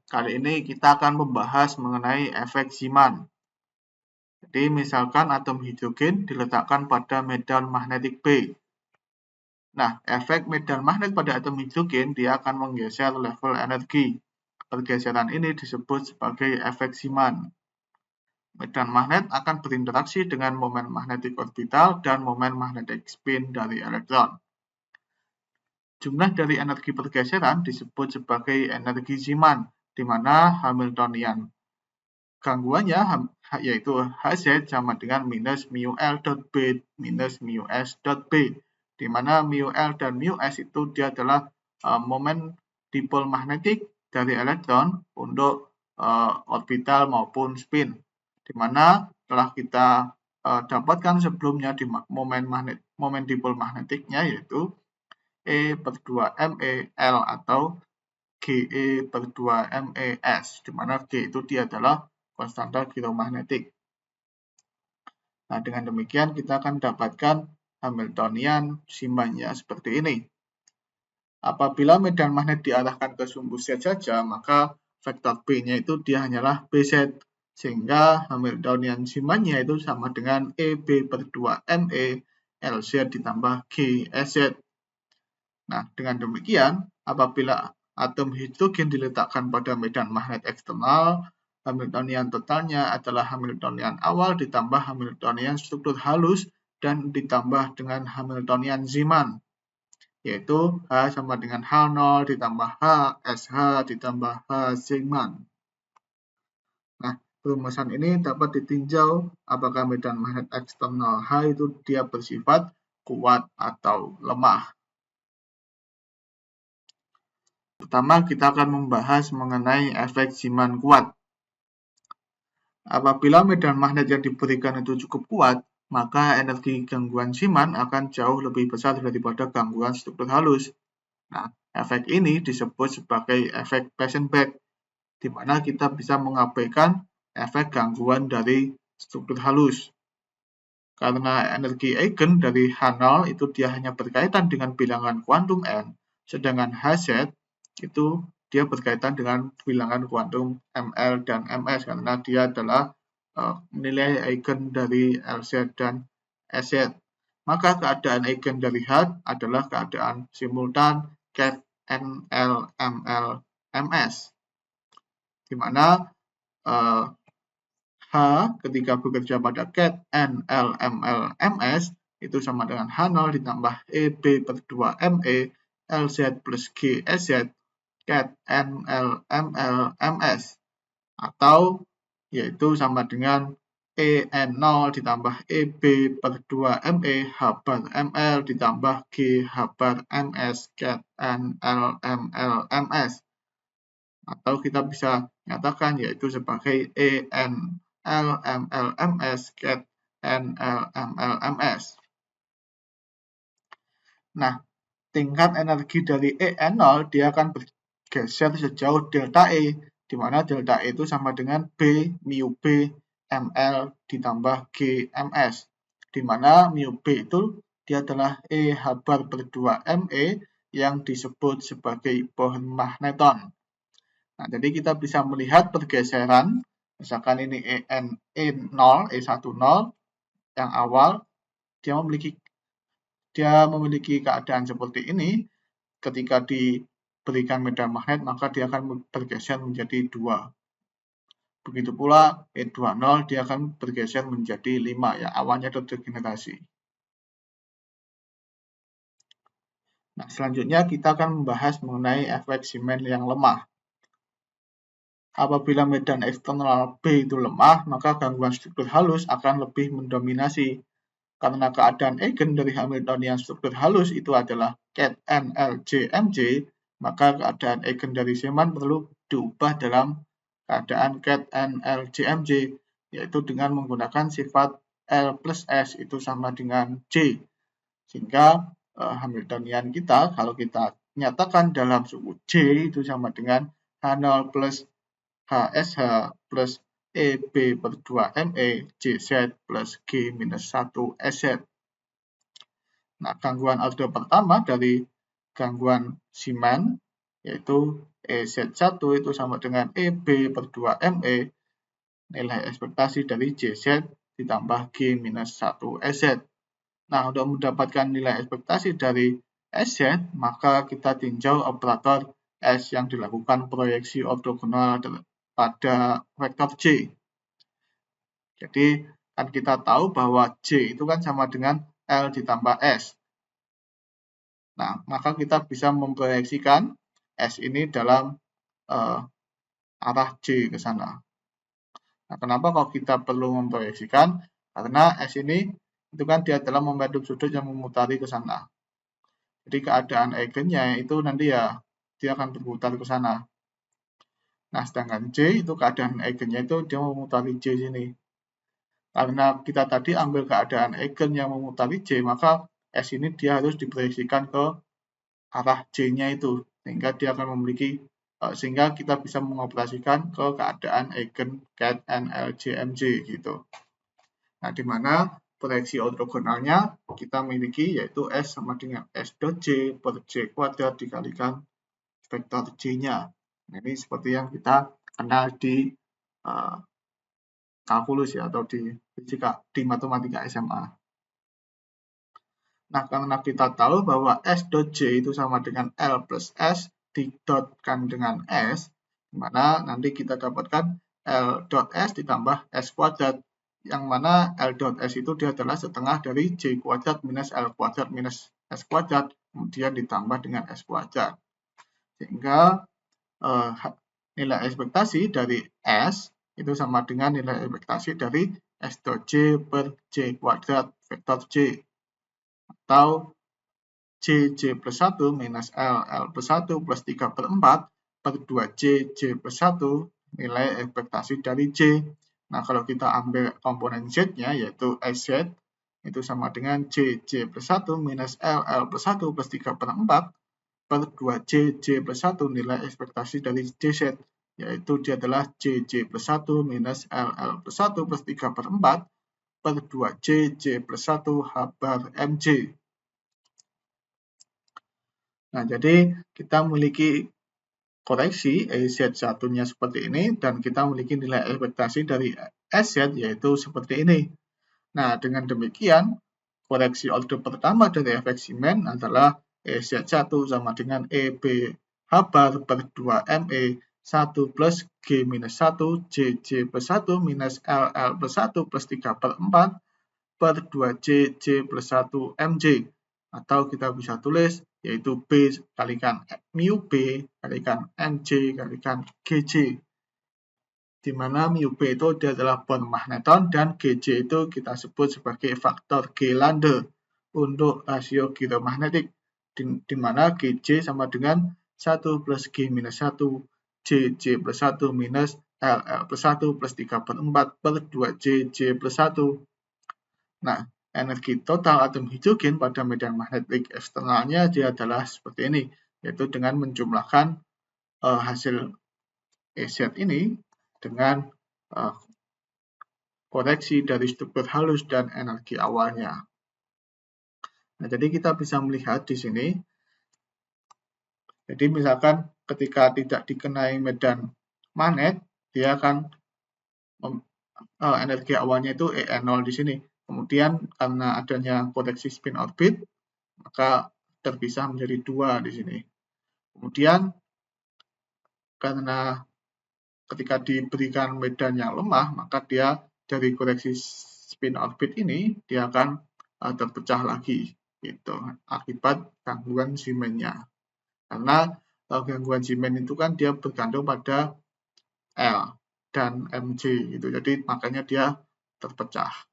Kali ini kita akan membahas mengenai efek Zeeman. Jadi misalkan atom hidrogen diletakkan pada medan magnetik B. Nah, efek medan magnet pada atom hidrogen dia akan menggeser level energi. Pergeseran ini disebut sebagai efek Zeeman. Medan magnet akan berinteraksi dengan momen magnetik orbital dan momen magnetic spin dari elektron. Jumlah dari energi pergeseran disebut sebagai energi Zeeman, di mana Hamiltonian gangguannya yaitu Hz sama dengan minus mu L dot B minus mu S dot B, di mana mu L dan mu S itu dia adalah momen dipol magnetik dari elektron untuk orbital maupun spin, di mana telah kita dapatkan sebelumnya di momen dipol magnetiknya yaitu E per 2 ME L atau GE per 2 MES, di mana G itu dia adalah konstanta gyromagnetik. Nah, dengan demikian kita akan dapatkan Hamiltonian Zeeman-nya seperti ini. Apabila medan magnet diarahkan ke sumbu Z saja, maka vektor B-nya itu dia hanyalah BZ, sehingga Hamiltonian Zeeman-nya itu sama dengan EB per 2 ME LZ ditambah GSZ. Nah, dengan demikian, apabila atom hidrogen diletakkan pada medan magnet eksternal, Hamiltonian totalnya adalah Hamiltonian awal ditambah Hamiltonian struktur halus dan ditambah dengan Hamiltonian Zeeman, yaitu H sama dengan H0 ditambah H SH ditambah H Zeeman. Nah, perumusan ini dapat ditinjau apakah medan magnet eksternal H itu dia bersifat kuat atau lemah. Pertama, kita akan membahas mengenai efek Zeeman kuat. Apabila medan magnet yang diberikan itu cukup kuat, maka energi gangguan Zeeman akan jauh lebih besar daripada gangguan struktur halus. Nah, efek ini disebut sebagai efek Passenberg, di mana kita bisa mengabaikan efek gangguan dari struktur halus. Karena energi eigen dari H0 itu dia hanya berkaitan dengan bilangan kuantum N, sedangkan Hz itu dia berkaitan dengan bilangan kuantum ML dan MS karena dia adalah nilai eigen dari LZ dan SZ. Maka keadaan eigen dari H adalah keadaan simultan ket NL ML MS, di mana H ketika bekerja pada ket NL ML MS itu sama dengan H0 ditambah EB per 2 ME LZ plus GSZ ket NL ML MS, atau yaitu sama dengan EN0 ditambah EB per 2 ME H bar ML ditambah G H bar MS ket NL ML MS, atau kita bisa nyatakan yaitu sebagai EN LMLMS ket NLMLMS. Nah, tingkat energi dari EN0 dia akan bergeser sejauh delta E, di mana delta E itu sama dengan B mu B ML ditambah G MS, di mana mu B itu dia adalah E H bar per 2 ME yang disebut sebagai pohon magneton. Nah, jadi kita bisa melihat pergeseran, misalkan ini E0, E10 yang awal, dia memiliki keadaan seperti ini. Ketika diberikan medan magnet, maka dia akan bergeser menjadi 2. Begitu pula E20, dia akan bergeser menjadi 5, ya, awalnya terdegenerasi. Nah, selanjutnya kita akan membahas mengenai efek Zeeman yang lemah. Apabila medan eksternal B itu lemah, maka gangguan struktur halus akan lebih mendominasi. Karena keadaan eigen dari Hamiltonian struktur halus itu adalah ket NLJMJ, maka keadaan eigen dari Zeeman perlu diubah dalam keadaan ket NLJMJ, yaitu dengan menggunakan sifat L plus S itu sama dengan J. Sehingga Hamiltonian kita, kalau kita nyatakan dalam suku J itu sama dengan H0 plus HSH plus EB per 2 ME JZ plus G minus 1 SZ. Nah, gangguan order pertama dari gangguan Zeeman yaitu EZ1 itu sama dengan EB per 2ME, nilai ekspektasi dari JZ ditambah G minus 1 SZ. Nah, untuk mendapatkan nilai ekspektasi dari SZ, maka kita tinjau operator S yang dilakukan proyeksi ortogonal pada vektor J. Jadi, kan kita tahu bahwa J itu kan sama dengan L ditambah S. Nah, maka kita bisa memproyeksikan S ini dalam arah J ke sana. Nah, kenapa kalau kita perlu memproyeksikan? Karena S ini itu kan dia adalah momentum sudut yang memutari ke sana. Jadi keadaan eigennya itu nanti ya dia akan berputar ke sana. Nah, sedangkan J itu keadaan eigennya itu dia memutari J sini. Karena kita tadi ambil keadaan eigen yang memutari J, maka S ini dia harus diproyeksikan ke arah J-nya itu. Sehingga kita bisa mengoperasikan ke keadaan eigen ket NLJMJ gitu. Nah, di mana proyeksi ortogonalnya kita miliki yaitu S sama dengan S dot J per J kuadrat dikalikan vektor J-nya. Nah, ini seperti yang kita kenal di kalkulus ya, atau di fisika, di matematika SMA. Nah, karena kita tahu bahwa S dot J itu sama dengan L plus S didotkan dengan S, di mana nanti kita dapatkan L dot S ditambah S kuadrat, yang mana L dot S itu dia adalah setengah dari J kuadrat minus L kuadrat minus S kuadrat, kemudian ditambah dengan S kuadrat. Sehingga nilai ekspektasi dari S itu sama dengan nilai ekspektasi dari S dot J per J kuadrat vektor J. Atau J plus 1 minus L plus 1 plus 3 per 4 per 2J plus 1 nilai ekspektasi dari J. Nah, kalau kita ambil komponen Z-nya yaitu SZ itu sama dengan J plus 1 minus L plus 1 plus 3 per 4 per 2J plus 1 nilai ekspektasi dari JZ, yaitu dia adalah J plus 1 minus L plus 1 plus 3 per 4 per 2J plus 1 H bar MJ. Nah, jadi kita memiliki koreksi EZ1-nya seperti ini, dan kita memiliki nilai ekspektasi dari SZ yaitu seperti ini. Nah, dengan demikian, koreksi order pertama dari efek Siemens adalah EZ1 sama dengan EB H bar per 2ME 1 plus G minus 1 JJ plus 1 minus LL plus 1 plus 3 per 4 per 2J plus 1 MJ. Atau kita bisa tulis yaitu B kalikan mu B kalikan MJ kalikan GJ. Di mana mu B itu dia adalah bond magneton dan GJ itu kita sebut sebagai faktor G Lande untuk rasio gyromagnetik, di mana GJ sama dengan 1 plus G minus 1 JJ plus 1 minus LL plus 1 plus 3 per 4 per 2JJ plus 1. Nah, energi total atom hidrogen pada medan magnetik eksternalnya dia adalah seperti ini, yaitu dengan menjumlahkan hasil EZ ini dengan koreksi dari struktur halus dan energi awalnya. Nah, jadi kita bisa melihat di sini, jadi misalkan ketika tidak dikenai medan magnet, dia akan energi awalnya itu En0 di sini. Kemudian karena adanya koreksi spin orbit, maka terpisah menjadi 2 di sini. Kemudian karena ketika diberikan medan yang lemah, maka dia dari koreksi spin orbit ini dia akan terpecah lagi gitu akibat gangguan Siemens-nya. Karena gangguan Siemens itu kan dia bergantung pada L dan MJ gitu. Jadi makanya dia terpecah.